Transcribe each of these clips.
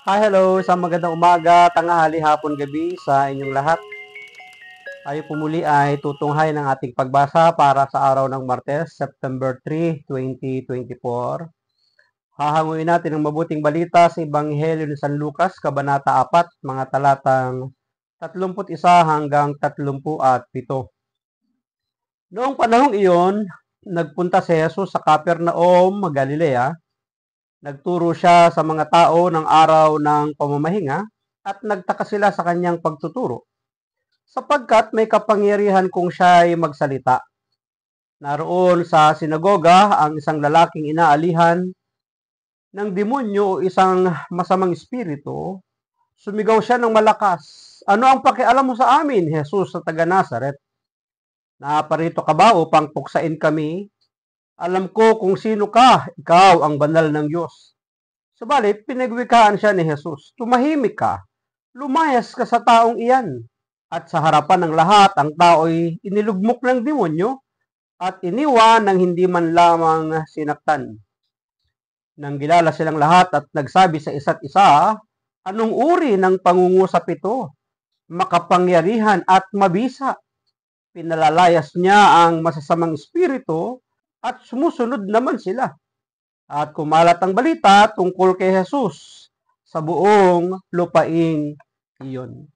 Hi, hello! Isang magandang umaga, tanghali, hapon, gabi sa inyong lahat. Tayo po muli ay tutunghay ng ating pagbasa para sa araw ng Martes, September 3, 2024. Hahanguin natin ang mabuting balita sa Ebanghelyo ni San Lucas, Kabanata 4, mga talatang 31 hanggang 37. Noong panahong iyon, nagpunta si Jesus sa Capernaum, Galilea. Nagturo siya sa mga tao ng araw ng pamamahinga at nagtaka sila sa kanyang pagtuturo, sapagkat may kapangyarihan kung siya'y magsalita. Naroon sa sinagoga ang isang lalaking inaalihan ng demonyo o isang masamang espiritu. Sumigaw siya ng malakas, "Ano ang pakialam mo sa amin, Jesus sa taga Nazaret? Naparito ka ba upang puksain kami? Alam ko kung sino ka, ikaw ang banal ng Diyos." Subalit, pinagwikaan siya ni Jesus, "Tumahimik ka, lumayas ka sa taong iyan." At sa harapan ng lahat, ang tao'y inilugmok ng demonyo at iniwan ng hindi man lamang sinaktan. Nang gilala silang lahat at nagsabi sa isa't isa, "Anong uri ng pangungusap ito? Makapangyarihan at mabisa." Pinalalayas niya ang masasamang espiritu at sumusunod naman sila. At kumalat ang balita tungkol kay Jesus sa buong lupaing iyon.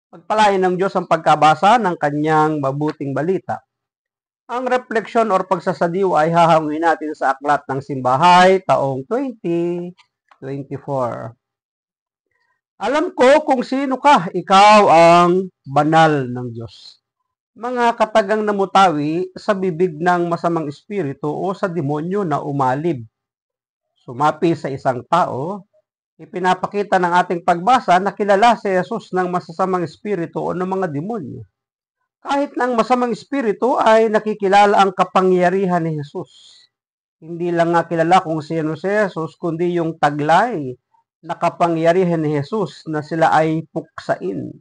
Pagpalain ng Diyos ang pagkabasa ng kanyang mabuting balita. Ang refleksyon or pagsasadiwa ay hahanguin natin sa Aklat ng Simbahay taong 2024. Alam ko kung sino ka, ikaw ang banal ng Diyos. Mga katagang namutawi sa bibig ng masamang espiritu o sa demonyo na umalib. Sumapi sa isang tao, ipinapakita ng ating pagbasa na kilala si Jesus ng masasamang espiritu o ng mga demonyo. Kahit ng masamang espiritu ay nakikilala ang kapangyarihan ni Jesus. Hindi lang nga kilala kung sino si Jesus, kundi yung taglay na kapangyarihan ni Jesus na sila ay puksain.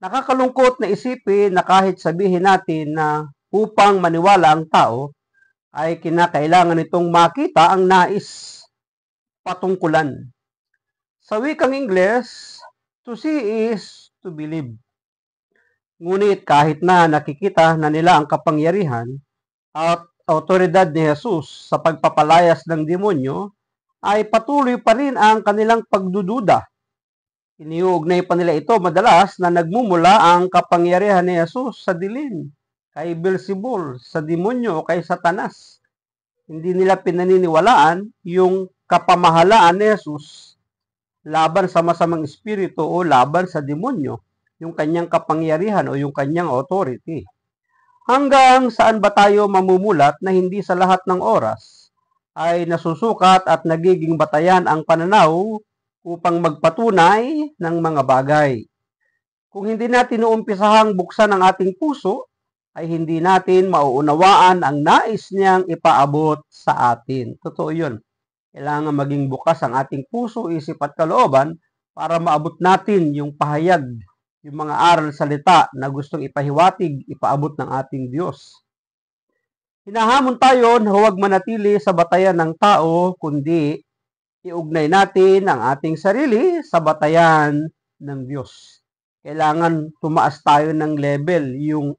Nakakalungkot na isipin na kahit sabihin natin na upang maniwala ang tao, ay kinakailangan nitong makita ang nais patungkulan. Sa wikang Ingles, to see is to believe. Ngunit kahit na nakikita na nila ang kapangyarihan at autoridad ni Jesus sa pagpapalayas ng demonyo, ay patuloy pa rin ang kanilang pagdududa. Iniuugnay pa nila ito madalas na nagmumula ang kapangyarihan ni Jesus sa dilim, kay Beelzebul, sa demonyo o kay Satanas. Hindi nila pinaniniwalaan yung kapamahalaan ni Jesus laban sa masamang espiritu o laban sa demonyo, yung kanyang kapangyarihan o yung kanyang authority. Hanggang saan ba tayo mamumulat na hindi sa lahat ng oras ay nasusukat at nagiging batayan ang pananaw upang magpatunay ng mga bagay. Kung hindi natin uumpisahang buksan ang ating puso, ay hindi natin mauunawaan ang nais niyang ipaabot sa atin. Totoo yun. Kailangan maging bukas ang ating puso, isip at kalooban para maabot natin yung pahayag, yung mga aral salita na gustong ipahiwatig, ipaabot ng ating Diyos. Hinahamon tayo na huwag manatili sa batayan ng tao, kundi iugnay natin ang ating sarili sa batayan ng Diyos. Kailangan tumaas tayo ng level, yung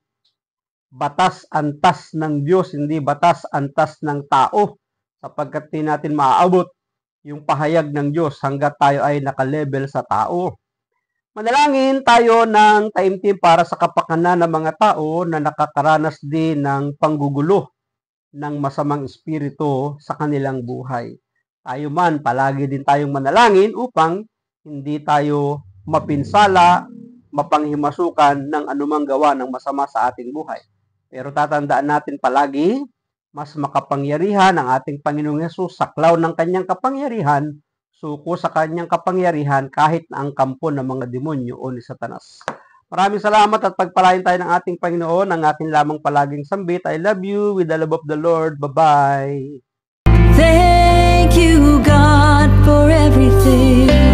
batas-antas ng Diyos, hindi batas-antas ng tao, sapagkat di natin maaabot yung pahayag ng Diyos hanggat tayo ay naka-level sa tao. Manalangin tayo ng taimtim para sa kapakanan ng mga tao na nakakaranas din ng panggugulo ng masamang espiritu sa kanilang buhay. Tayo man, palagi din tayong manalangin upang hindi tayo mapinsala, mapanghimasukan ng anumang gawa ng masama sa ating buhay. Pero tatandaan natin palagi, mas makapangyarihan ang ating Panginoong Hesus, saklaw ng kanyang kapangyarihan, suko sa kanyang kapangyarihan kahit na ang kampo ng mga demonyo o ni Satanas. Maraming salamat at pagpalain tayo ng ating Panginoon, ang ating lamang palaging sambit. I love you with the love of the Lord. Bye-bye. Thank you, God, for everything.